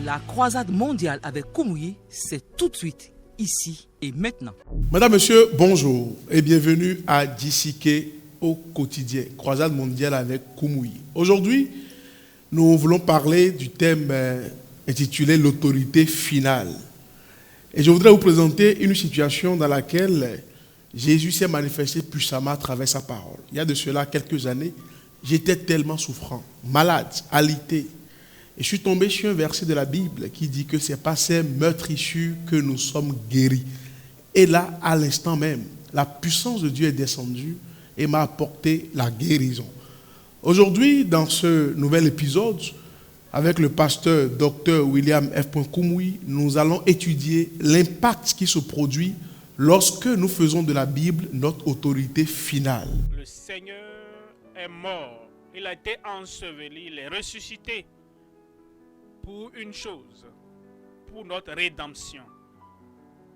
La croisade mondiale avec Kumuyi, c'est tout de suite, ici et maintenant. Madame, Monsieur, bonjour et bienvenue à JCK au quotidien, croisade mondiale avec Kumuyi. Aujourd'hui, nous voulons parler du thème intitulé l'autorité finale. Et je voudrais vous présenter une situation dans laquelle Jésus s'est manifesté puissamment à travers sa parole. Il y a de cela quelques années, j'étais tellement souffrant, malade, alité. Et je suis tombé sur un verset de la Bible qui dit que c'est par ces meurtrissures que nous sommes guéris. Et là, à l'instant même, la puissance de Dieu est descendue et m'a apporté la guérison. Aujourd'hui, dans ce nouvel épisode, avec le pasteur Dr William F. Kumuyi, nous allons étudier l'impact qui se produit lorsque nous faisons de la Bible notre autorité finale. Le Seigneur est mort, il a été enseveli, il est ressuscité pour une chose, pour notre rédemption.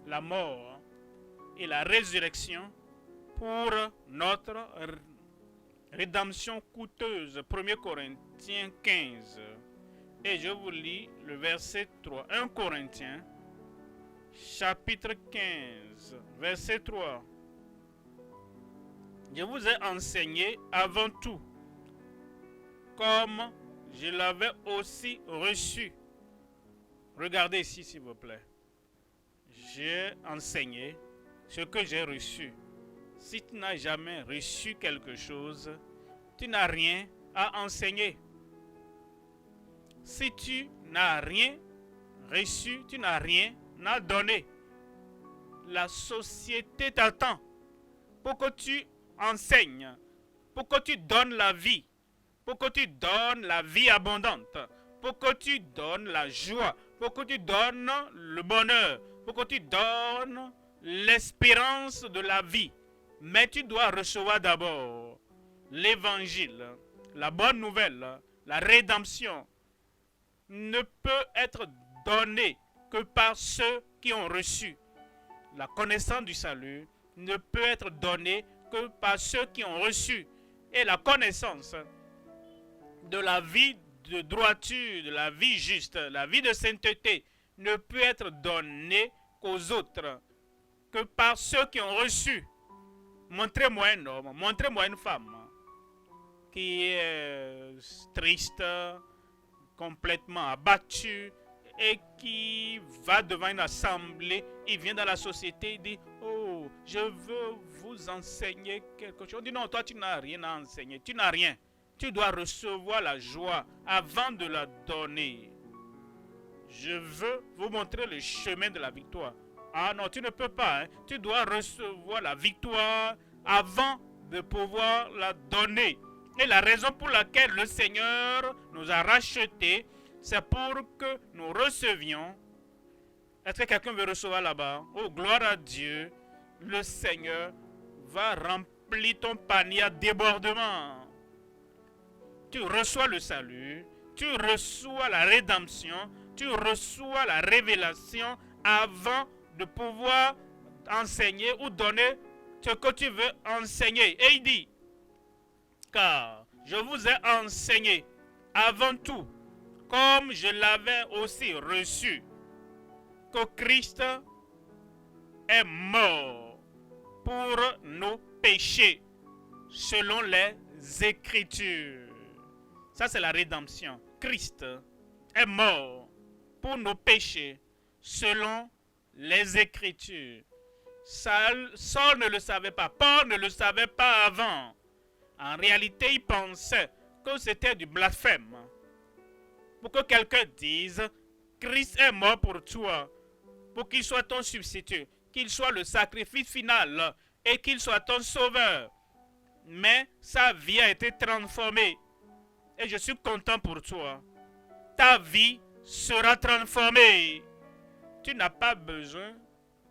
La mort et la résurrection pour notre rédemption coûteuse. 1 Corinthiens 15. Et je vous lis le verset 3. 1 Corinthiens, chapitre 15, verset 3. Je vous ai enseigné avant tout, comme je l'avais aussi reçu. Regardez ici, s'il vous plaît. J'ai enseigné ce que j'ai reçu. Si tu n'as jamais reçu quelque chose, tu n'as rien à enseigner. Si tu n'as rien reçu, tu n'as rien à donner. La société t'attend pour que tu enseignes, pour que tu donnes la vie, pour que tu donnes la vie abondante, pour que tu donnes la joie, pour que tu donnes le bonheur, pour que tu donnes l'espérance de la vie. Mais tu dois recevoir d'abord l'évangile, la bonne nouvelle, la rédemption ne peut être donnée que par ceux qui ont reçu. La connaissance du salut ne peut être donnée que par ceux qui ont reçu. Et la connaissance de la vie de droiture, de la vie juste, la vie de sainteté ne peut être donnée qu'aux autres, que par ceux qui ont reçu. Montrez-moi un homme, montrez-moi une femme qui est triste, complètement abattu et qui va devant une assemblée, il vient dans la société, il dit « Oh, je veux vous enseigner quelque chose. » On dit « Non, toi tu n'as rien à enseigner, tu n'as rien. Tu dois recevoir la joie avant de la donner. Je veux vous montrer le chemin de la victoire. » Ah non, tu ne peux pas. Hein. Tu dois recevoir la victoire avant de pouvoir la donner. Et la raison pour laquelle le Seigneur nous a rachetés, c'est pour que nous recevions. Est-ce que quelqu'un veut recevoir là-bas? Oh, gloire à Dieu. Le Seigneur va remplir ton panier à débordement. Tu reçois le salut, tu reçois la rédemption, tu reçois la révélation avant de pouvoir enseigner ou donner ce que tu veux enseigner. Et il dit, car je vous ai enseigné avant tout, comme je l'avais aussi reçu, que Christ est mort pour nos péchés, selon les Écritures. Ça, c'est la rédemption. Christ est mort pour nos péchés, selon les Écritures. Saul ne le savait pas, Paul ne le savait pas avant. En réalité, il pensait que c'était du blasphème. Pour que quelqu'un dise, Christ est mort pour toi, pour qu'il soit ton substitut, qu'il soit le sacrifice final et qu'il soit ton sauveur. Mais sa vie a été transformée. Et je suis content pour toi. Ta vie sera transformée. Tu n'as pas besoin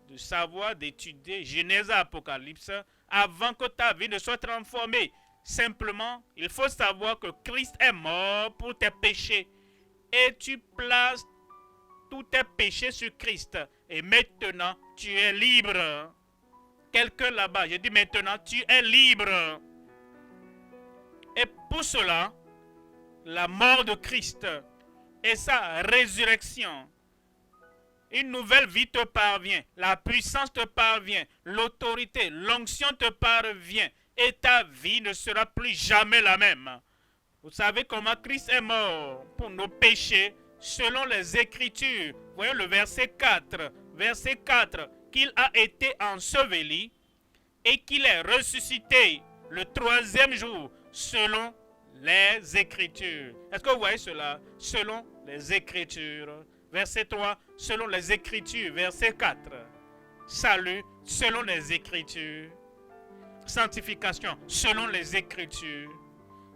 de savoir, d'étudier Genèse et Apocalypse avant que ta vie ne soit transformée. Simplement, il faut savoir que Christ est mort pour tes péchés. Et tu places tous tes péchés sur Christ. Et maintenant, tu es libre. Quelqu'un là-bas, je dis maintenant, tu es libre. Et pour cela, la mort de Christ et sa résurrection. Une nouvelle vie te parvient, la puissance te parvient, l'autorité, l'onction te parvient et ta vie ne sera plus jamais la même. Vous savez comment Christ est mort pour nos péchés selon les Écritures. Voyez le verset 4. Verset 4, qu'il a été enseveli et qu'il est ressuscité le troisième jour selon les Écritures. Est-ce que vous voyez cela? Selon les Écritures. Verset 3, selon les Écritures. Verset 4, salut selon les Écritures. Sanctification selon les Écritures.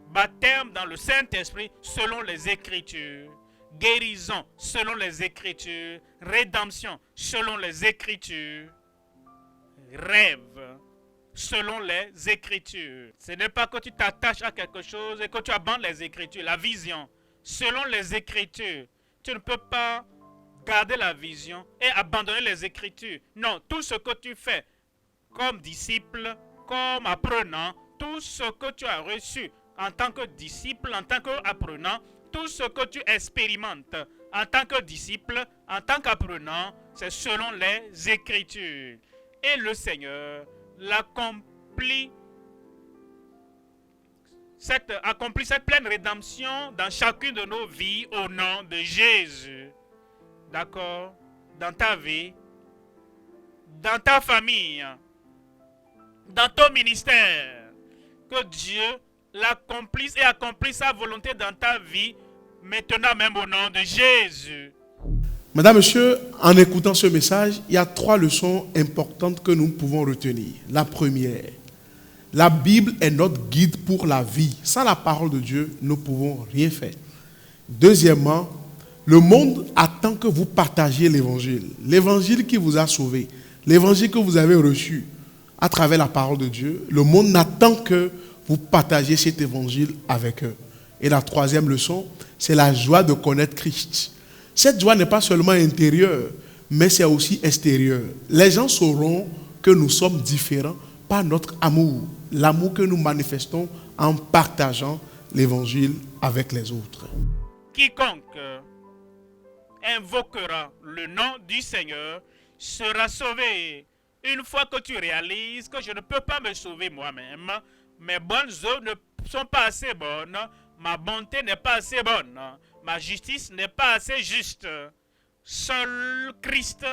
Baptême dans le Saint-Esprit selon les Écritures. Guérison selon les Écritures. Rédemption selon les Écritures. Rêve selon les Écritures. Ce n'est pas que tu t'attaches à quelque chose et que tu abandonnes les Écritures. La vision selon les Écritures. Tu ne peux pas garder la vision et abandonner les Écritures. Non, tout ce que tu fais comme disciple, comme apprenant, tout ce que tu as reçu en tant que disciple, en tant qu'apprenant, tout ce que tu expérimentes en tant que disciple, en tant qu'apprenant, c'est selon les Écritures. Et le Seigneur accomplit cette pleine rédemption dans chacune de nos vies au nom de Jésus. D'accord? Dans ta vie, dans ta famille, dans ton ministère. Que Dieu l'accomplisse et accomplisse sa volonté dans ta vie, maintenant même au nom de Jésus. Mesdames, Messieurs, en écoutant ce message, il y a 3 leçons importantes que nous pouvons retenir. La première, la Bible est notre guide pour la vie. Sans la parole de Dieu, nous ne pouvons rien faire. Deuxièmement, le monde attend que vous partagiez l'évangile. L'évangile qui vous a sauvé, l'évangile que vous avez reçu à travers la parole de Dieu. Le monde n'attend que vous partagiez cet évangile avec eux. Et la troisième leçon, c'est la joie de connaître Christ. Cette joie n'est pas seulement intérieure, mais c'est aussi extérieure. Les gens sauront que nous sommes différents par notre amour, l'amour que nous manifestons en partageant l'évangile avec les autres. Quiconque invoquera le nom du Seigneur sera sauvé. Une fois que tu réalises que je ne peux pas me sauver moi-même, mes bonnes œuvres ne sont pas assez bonnes, ma bonté n'est pas assez bonne, ma justice n'est pas assez juste. Seul Christ,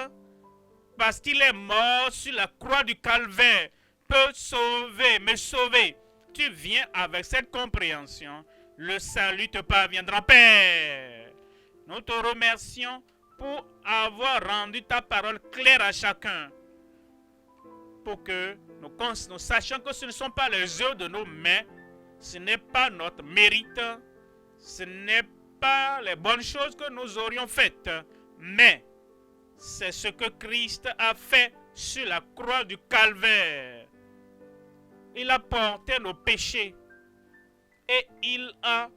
parce qu'il est mort sur la croix du calvaire, peut sauver, me sauver. Tu viens avec cette compréhension, le salut te parviendra, Père. Nous te remercions pour avoir rendu ta parole claire à chacun. Pour que nous sachions que ce ne sont pas les œuvres de nos mains, ce n'est pas notre mérite, ce n'est pas les bonnes choses que nous aurions faites, mais c'est ce que Christ a fait sur la croix du calvaire. Il a porté nos péchés et il a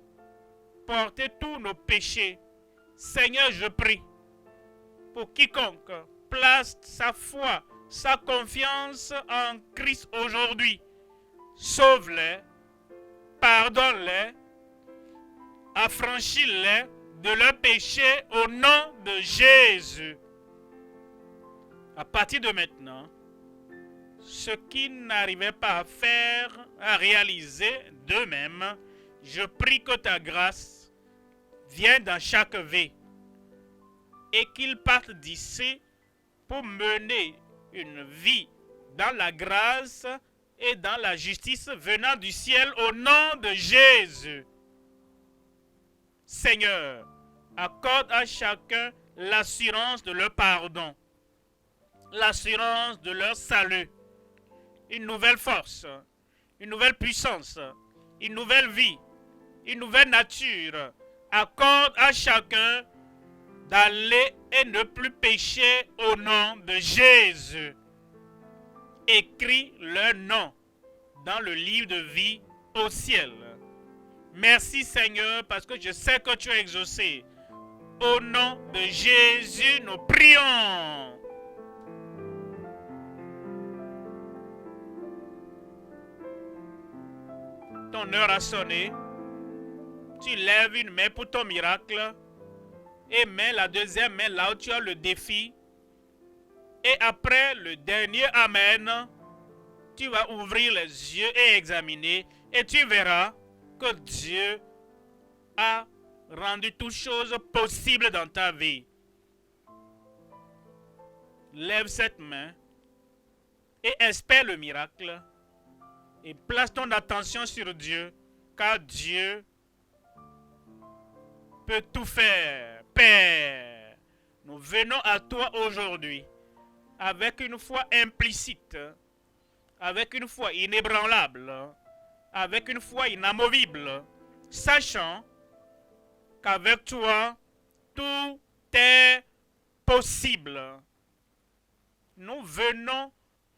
porté tous nos péchés. Seigneur, je prie pour quiconque place sa foi, sa confiance en Christ aujourd'hui. Sauve-les, pardonne-les, affranchis-les de leurs péchés au nom de Jésus. À partir de maintenant, ce qu'ils n'arrivaient pas à faire, à réaliser d'eux-mêmes, je prie que ta grâce vienne dans chaque vie et qu'ils partent d'ici pour mener une vie dans la grâce et dans la justice venant du ciel au nom de Jésus. Seigneur, accorde à chacun l'assurance de leur pardon, l'assurance de leur salut, une nouvelle force, une nouvelle puissance, une nouvelle vie, une nouvelle nature. Accorde à chacun d'aller et ne plus pécher au nom de Jésus. Écris leur nom dans le livre de vie au ciel. Merci Seigneur parce que je sais que tu as exaucé. Au nom de Jésus, nous prions. Ton heure a sonné. Tu lèves une main pour ton miracle. et mets la deuxième main là où tu as le défi. Et après le dernier Amen, tu vas ouvrir les yeux et examiner. Et tu verras que Dieu a rendu toutes choses possibles dans ta vie. Lève cette main et espère le miracle. Et place ton attention sur Dieu, car Dieu peut tout faire. Père, nous venons à toi aujourd'hui avec une foi implicite, avec une foi inébranlable, avec une foi inamovible, sachant qu'avec toi, tout est possible. Nous venons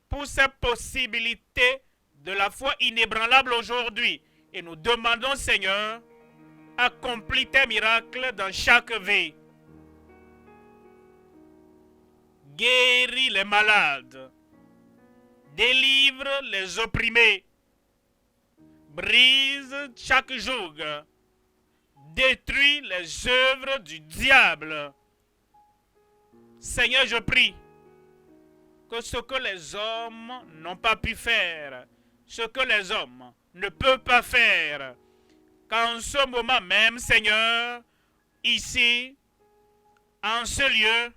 pour cette possibilité de la foi inébranlable aujourd'hui et nous demandons, Seigneur, accomplis tes miracles dans chaque vie. Guéris les malades, délivre les opprimés, brise chaque joug, détruis les œuvres du diable. Seigneur, je prie que ce que les hommes n'ont pas pu faire, ce que les hommes ne peuvent pas faire, qu'en ce moment même, Seigneur, ici, en ce lieu,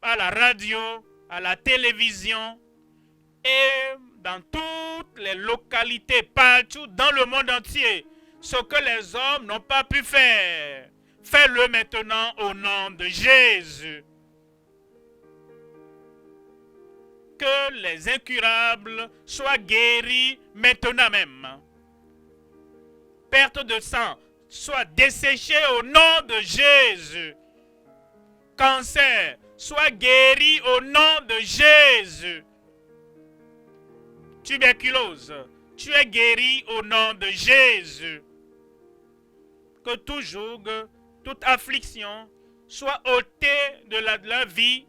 à la radio, à la télévision et dans toutes les localités, partout dans le monde entier, ce que les hommes n'ont pas pu faire, fais-le maintenant au nom de Jésus. Que les incurables soient guéris maintenant même. Perte de sang soit desséchée au nom de Jésus. Cancer soit guéri au nom de Jésus. Tuberculose, tu es guéri au nom de Jésus. Que tout joug, toute affliction soit ôtée de la vie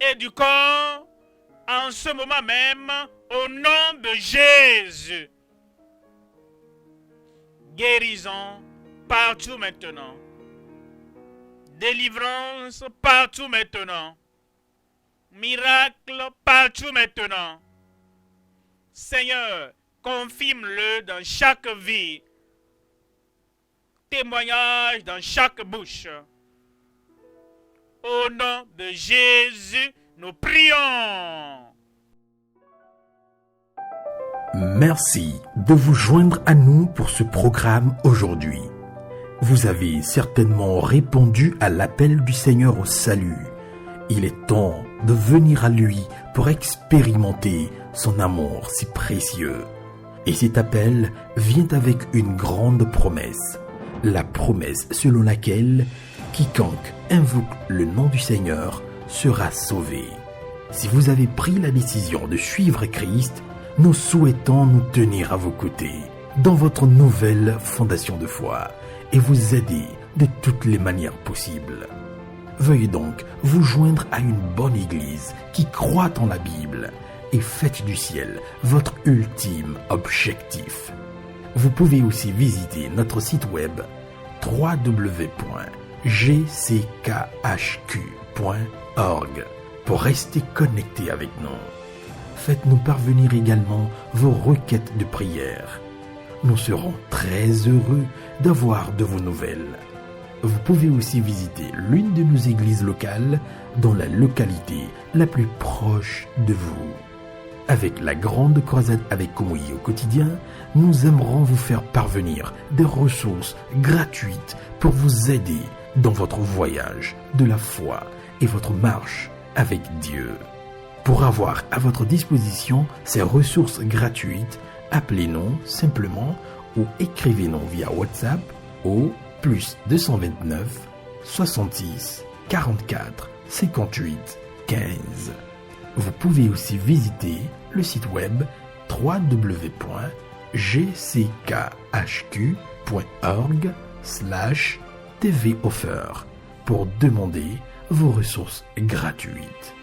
et du corps en ce moment même, au nom de Jésus. Guérison partout maintenant. Délivrance partout maintenant. Miracle partout maintenant. Seigneur, confirme-le dans chaque vie. Témoignage dans chaque bouche. Au nom de Jésus, nous prions. Merci de vous joindre à nous pour ce programme aujourd'hui. Vous avez certainement répondu à l'appel du Seigneur au salut. Il est temps de venir à lui pour expérimenter son amour si précieux. Et cet appel vient avec une grande promesse. La promesse selon laquelle quiconque invoque le nom du Seigneur sera sauvé. Si vous avez pris la décision de suivre Christ, nous souhaitons nous tenir à vos côtés dans votre nouvelle fondation de foi et vous aider de toutes les manières possibles. Veuillez donc vous joindre à une bonne église qui croit en la Bible et faites du ciel votre ultime objectif. Vous pouvez aussi visiter notre site web www.gckhq.org pour rester connecté avec nous. Faites-nous parvenir également vos requêtes de prière. Nous serons très heureux d'avoir de vos nouvelles. Vous pouvez aussi visiter l'une de nos églises locales dans la localité la plus proche de vous. Avec la grande croisade avec Kumuyi au quotidien, nous aimerons vous faire parvenir des ressources gratuites pour vous aider dans votre voyage de la foi et votre marche avec Dieu. Pour avoir à votre disposition ces ressources gratuites, appelez-nous simplement ou écrivez-nous via WhatsApp au +229 66 44 58 15. Vous pouvez aussi visiter le site web www.gckhq.org/tvoffer pour demander vos ressources gratuites.